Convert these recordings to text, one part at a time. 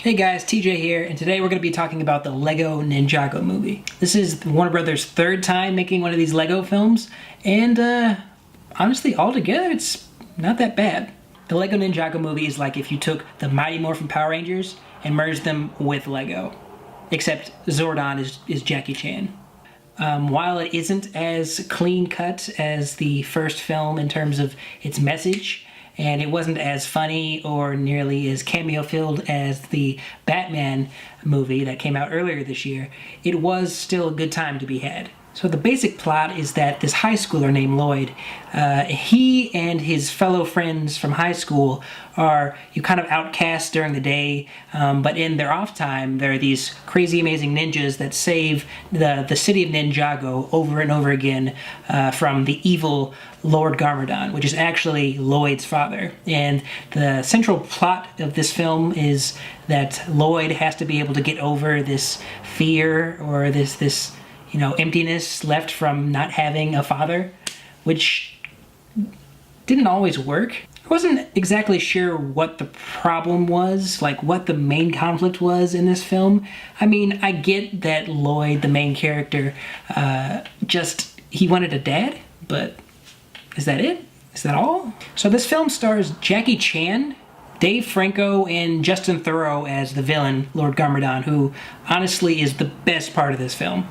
Hey guys, TJ here, and today we're going to be talking about the Lego Ninjago movie. This is Warner Brothers' third time making one of these Lego films, and honestly, altogether, it's not that bad. The Lego Ninjago movie is like if you took the Mighty Morphin Power Rangers and merged them with Lego, except Zordon is Jackie Chan. While it isn't as clean-cut as the first film in terms of its message, and it wasn't as funny or nearly as cameo-filled as the Batman movie that came out earlier this year, it was still a good time to be had. So the basic plot is that this high schooler named Lloyd, he and his fellow friends from high school are kind of outcast during the day, but in their off time, there are these crazy amazing ninjas that save the city of Ninjago over and over again from the evil Lord Garmadon, which is actually Lloyd's father. And the central plot of this film is that Lloyd has to be able to get over this fear or this emptiness left from not having a father, which didn't always work. I wasn't exactly sure what the problem was, like what the main conflict was in this film. I mean, I get that Lloyd, the main character, he wanted a dad, but is that it? Is that all? So this film stars Jackie Chan, Dave Franco, and Justin Theroux as the villain, Lord Garmadon, who honestly is the best part of this film.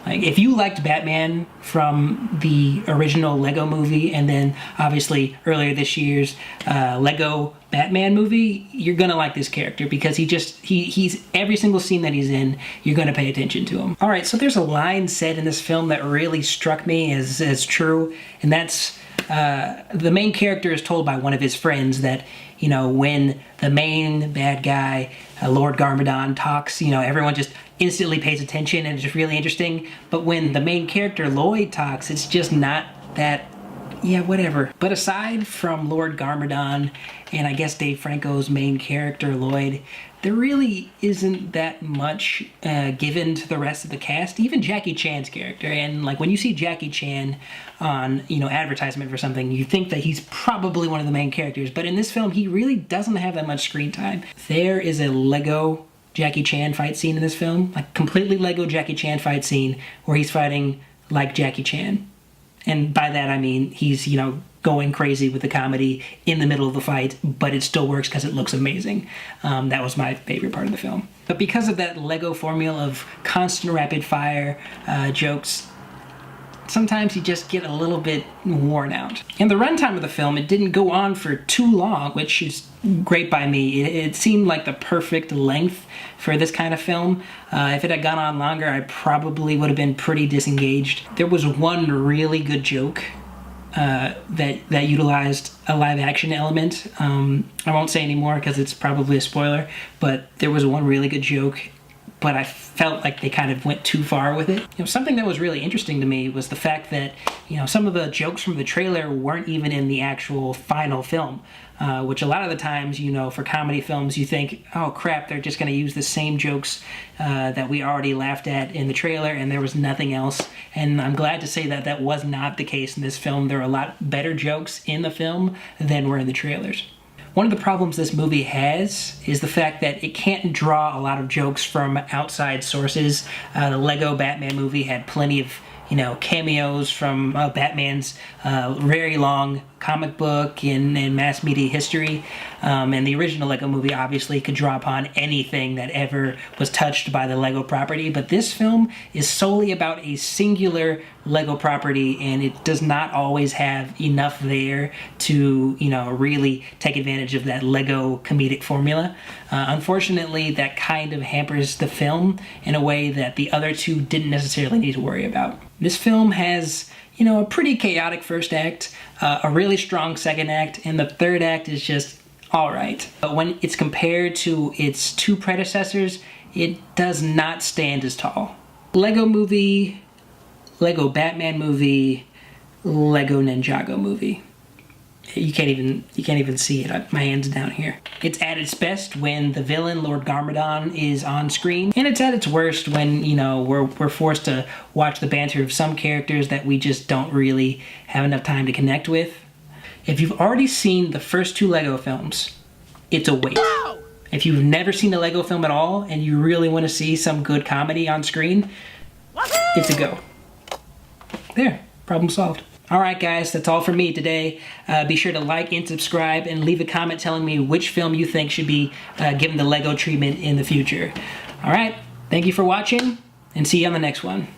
Like, if you liked Batman from the original Lego movie and then obviously earlier this year's Lego Batman movie, you're gonna like this character because he's every single scene that he's in, you're gonna pay attention to him. All right, so there's a line said in this film that really struck me as true, and that's the main character is told by one of his friends that, when the main bad guy, Lord Garmadon, talks, everyone just instantly pays attention and it's just really interesting. But when the main character, Lloyd, talks, it's just not that, whatever. But aside from Lord Garmadon and I guess Dave Franco's main character, Lloyd, there really isn't that much given to the rest of the cast, even Jackie Chan's character. And like when you see Jackie Chan on, advertisement for something, you think that he's probably one of the main characters. But in this film, he really doesn't have that much screen time. There is a Lego Jackie Chan fight scene in this film, like completely Lego Jackie Chan fight scene where he's fighting like Jackie Chan. And by that I mean he's, going crazy with the comedy in the middle of the fight, but it still works because it looks amazing. That was my favorite part of the film. But because of that Lego formula of constant rapid fire jokes, sometimes you just get a little bit worn out. And the runtime of the film, it didn't go on for too long, which is great by me. It seemed like the perfect length for this kind of film. If it had gone on longer, I probably would have been pretty disengaged. There was one really good joke that utilized a live action element. I won't say anymore because it's probably a spoiler, but there was one really good joke, but I felt like they kind of went too far with it. Something that was really interesting to me was the fact that, some of the jokes from the trailer weren't even in the actual final film, which a lot of the times, for comedy films, you think, oh crap, they're just gonna use the same jokes that we already laughed at in the trailer and there was nothing else. And I'm glad to say that that was not the case in this film. There are a lot better jokes in the film than were in the trailers. One of the problems this movie has is the fact that it can't draw a lot of jokes from outside sources. The Lego Batman movie had plenty of, cameos from Batman's very long comic book and mass media history. And the original Lego movie obviously could draw upon anything that ever was touched by the Lego property, but this film is solely about a singular Lego property, and it does not always have enough there to, really take advantage of that Lego comedic formula. Unfortunately, that kind of hampers the film in a way that the other two didn't necessarily need to worry about. This film has, a pretty chaotic first act, a really strong second act, and the third act is just alright. But when it's compared to its two predecessors, it does not stand as tall. Lego movie, Lego Batman movie, Lego Ninjago movie. You can't even see it. My hand's down here. It's at its best when the villain, Lord Garmadon, is on screen, and it's at its worst when, we're forced to watch the banter of some characters that we just don't really have enough time to connect with. If you've already seen the first two Lego films, it's a waste. If you've never seen a Lego film at all and you really want to see some good comedy on screen, it's a go. There, problem solved. All right, guys, that's all for me today. Be sure to like and subscribe and leave a comment telling me which film you think should be given the Lego treatment in the future. All right, thank you for watching and see you on the next one.